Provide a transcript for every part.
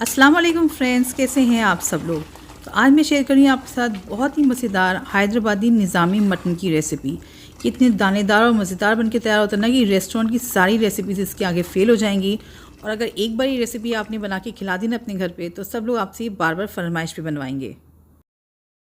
अस्सलाम वालेकुम फ्रेंड्स, कैसे हैं आप सब लोग। तो आज मैं शेयर करूँगी आपके साथ बहुत ही मज़ेदार हैदराबादी निज़ामी मटन की रेसिपी। कितने दानेदार और मज़ेदार बनके तैयार होता है ना कि रेस्टोरेंट की सारी रेसिपीज़ इसके आगे फ़ेल हो जाएंगी। और अगर एक बार ये रेसिपी आपने बना के खिला दी ना अपने घर पे, तो सब लोग आपसे बार बार फरमाइश पे बनवाएंगे।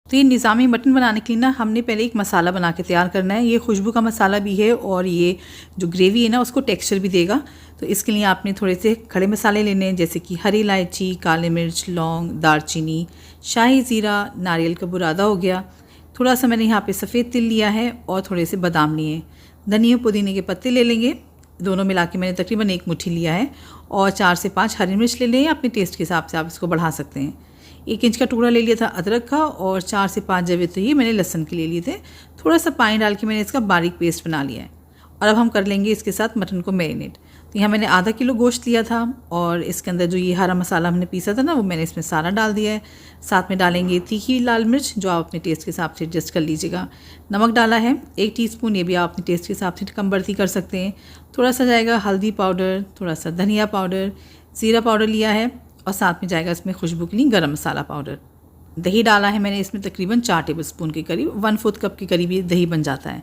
तो ये निज़ामी मटन बनाने के लिए ना हमने पहले एक मसाला बना के तैयार करना है। ये खुशबू का मसाला भी है और ये जो ग्रेवी है ना उसको टेक्सचर भी देगा। तो इसके लिए आपने थोड़े से खड़े मसाले लेने हैं, जैसे कि हरी इलायची, काली मिर्च, लौंग, दालचीनी, शाही ज़ीरा, नारियल का बुरादा हो गया। थोड़ा सा मैंने यहाँ पे सफ़ेद तिल लिया है और थोड़े से बादाम लिए हैं। धनिया पुदीने के पत्ते ले लेंगे, दोनों मिला के मैंने तकरीबन 1 मुट्ठी लिया है। और 4 से 5 हरी मिर्च ले लें, अपने टेस्ट के हिसाब से आप इसको बढ़ा सकते हैं। 1 इंच का टुकड़ा ले लिया था अदरक का और 4 से 5 जावित्री मैंने लहसुन के ले लिए थे। थोड़ा सा पानी डाल के मैंने इसका बारीक पेस्ट बना लिया है। और अब हम कर लेंगे इसके साथ मटन को मैरिनेट। तो यहाँ मैंने आधा किलो गोश्त लिया था और इसके अंदर जो ये हरा मसाला हमने पीसा था ना वो मैंने इसमें सारा डाल दिया है। साथ में डालेंगे तीखी लाल मिर्च, जो आप अपने टेस्ट के हिसाब से एडजस्ट कर लीजिएगा। नमक डाला है 1 टीस्पून, ये भी आप अपने टेस्ट के हिसाब से कम बढ़ती कर सकते हैं। थोड़ा सा जाएगा हल्दी पाउडर, थोड़ा सा धनिया पाउडर, ज़ीरा पाउडर लिया है और साथ में जाएगा इसमें खुशबू के लिए गरम मसाला पाउडर। दही डाला है मैंने इसमें तकरीबन 4 टेबलस्पून के करीब, 1/4 कप के करीब ये दही बन जाता है।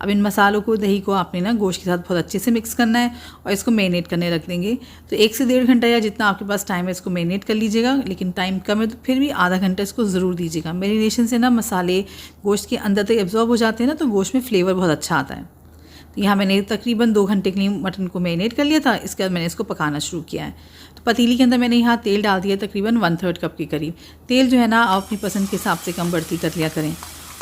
अब इन मसालों को, दही को आपने ना गोश्त के साथ बहुत अच्छे से मिक्स करना है और इसको मैरिनेट करने रख देंगे। तो 1 से 1.5 घंटा या जितना आपके पास टाइम है इसको मैरिनेट कर लीजिएगा। लेकिन टाइम कम है तो फिर भी आधा घंटा इसको ज़रूर दीजिएगा। मैरिनेशन से ना मसाले गोश्त के अंदर तक एब्जॉर्ब हो जाते हैं ना, तो गोश्त में फ्लेवर बहुत अच्छा आता है। तो यहाँ मैंने तकरीबन 2 घंटे के लिए मटन को मैरिनेट कर लिया था। इसके बाद मैंने इसको पकाना शुरू किया है। तो पतीली के अंदर मैंने यहाँ तेल डाल दिया तकरीबन 1/3 कप के करीब। तेल जो है ना आप अपनी पसंद के हिसाब से कम बढ़ती कर लिया करें।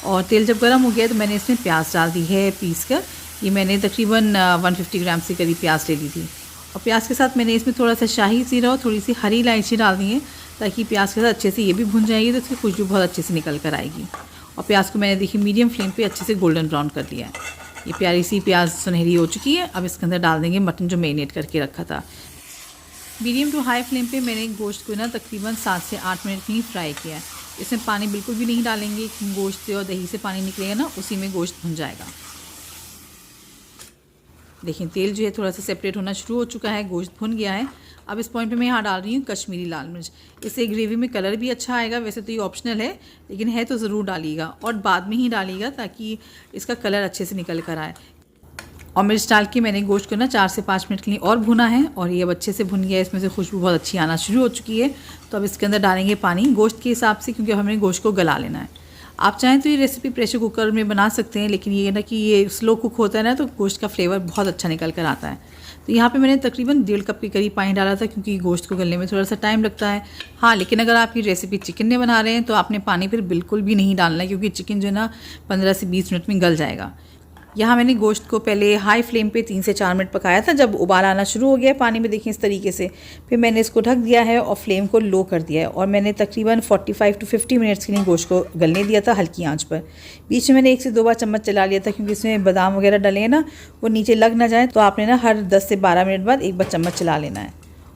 और तेल जब गर्म हो गया तो मैंने इसमें प्याज डाल दी है पीस कर। ये मैंने तकरीबन 150 ग्राम से करीब प्याज ले ली थी। और प्याज के साथ मैंने इसमें थोड़ा सा शाही ज़ीरा और थोड़ी सी हरी इलायची डाल दी है, ताकि प्याज के साथ अच्छे से ये भी भुन जाएगी तो इसकी खुशबू बहुत अच्छे से निकल कर आएगी। और प्याज को मैंने देखिए मीडियम फ्लेम पे अच्छे से गोल्डन ब्राउन कर लिया है। ये प्यारी सी प्याज सुनहरी हो चुकी है। अब इसके अंदर डाल देंगे मटन जो मैरिनेट करके रखा था। मीडियम टू हाई फ्लेम पे मैंने गोश्त को ना तकरीबन 7 से 8 मिनट के लिए फ्राई किया है। इसमें पानी बिल्कुल भी नहीं डालेंगे, गोश्त से और दही से पानी निकलेगा ना, उसी में गोश्त भुन जाएगा। देखिए तेल जो है थोड़ा सा सेपरेट होना शुरू हो चुका है, गोश्त भुन गया है। अब इस पॉइंट पे मैं यहाँ डाल रही हूँ कश्मीरी लाल मिर्च। इससे ग्रेवी में कलर भी अच्छा आएगा। वैसे तो ये ऑप्शनल है, लेकिन है तो ज़रूर डालिएगा और बाद में ही डालिएगा ताकि इसका कलर अच्छे से निकल कर आए। और मिर्च डाल के मैंने गोश्त को ना 4 से 5 मिनट के लिए और भुना है और ये अब अच्छे से भुन गया है। इसमें से खुशबू बहुत अच्छी आना शुरू हो चुकी है। तो अब इसके अंदर डालेंगे पानी गोश्त के हिसाब से, क्योंकि हमने गोश्त को गला लेना है। आप चाहें तो ये रेसिपी प्रेशर कुकर में बना सकते हैं, लेकिन ये ना कि ये स्लो कुक होता है ना, तो गोश्त का फ्लेवर बहुत अच्छा निकल कर आता है। तो यहाँ पे मैंने तकरीबन 1.5 कप के करीब पानी डाला था, क्योंकि गोश्त को गलने में थोड़ा सा टाइम लगता है। हाँ, लेकिन अगर आप ये रेसिपी चिकन में बना रहे हैं तो आपने पानी फिर बिल्कुल भी नहीं डालना है, क्योंकि चिकन जो है ना 15 से 20 मिनट में गल जाएगा। यहाँ मैंने गोश्त को पहले हाई फ्लेम पे 3 से 4 मिनट पकाया था। जब उबाल आना शुरू हो गया पानी में, देखिए इस तरीके से, फिर मैंने इसको ढक दिया है और फ्लेम को लो कर दिया है। और मैंने तकरीबन 45 to 50 मिनट्स के लिए गोश्त को गलने दिया था हल्की आंच पर। बीच में मैंने 1 से 2 बार चम्मच चला लिया था, क्योंकि इसमें बादाम वगैरह डले हैं ना, वो नीचे लग ना जाए। तो आपने ना हर 10 से 12 मिनट बाद 1 बार चम्मच चला लेना है।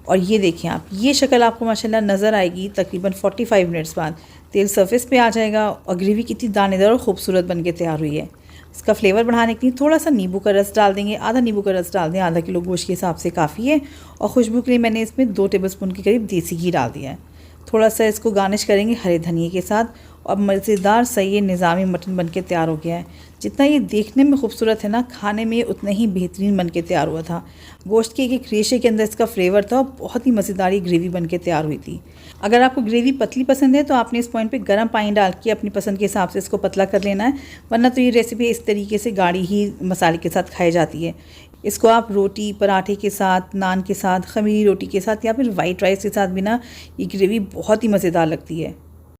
और ये देखें आप, ये शक्ल आपको माशाल्लाह नज़र आएगी तकरीबन 45 मिनट्स बाद। तेल सरफेस पे आ जाएगा और ग्रेवी कितनी दानेदार और खूबसूरत बन के तैयार हुई है। इसका फ्लेवर बढ़ाने के लिए थोड़ा सा नींबू का रस डाल देंगे, आधा नींबू का रस डाल दें, आधा किलो गोश्त के हिसाब से काफ़ी है। और खुशबू के लिए मैंने इसमें 2 टेबलस्पून के करीब देसी घी डाल दिया है। थोड़ा सा इसको गार्निश करेंगे हरे धनिए के साथ। और मज़ेदार सही निज़ामी मटन बनके तैयार हो गया है। जितना ये देखने में खूबसूरत है ना, खाने में उतना ही बेहतरीन बनके तैयार हुआ था। गोश्त के एक रेशे के अंदर इसका फ्लेवर था और बहुत ही मज़ेदार ये ग्रेवी बनके तैयार हुई थी। अगर आपको ग्रेवी पतली पसंद है तो आपने इस पॉइंट पे गर्म पानी डाल के अपनी पसंद के हिसाब से इसको पतला कर लेना है, वरना तो ये रेसिपी इस तरीके से गाढ़ी ही मसाले के साथ खाई जाती है। इसको आप रोटी, पराठे के साथ, नान के साथ, खमीरी रोटी के साथ या फिर वाइट राइस के साथ भी ना, ये ग्रेवी बहुत ही मज़ेदार लगती है।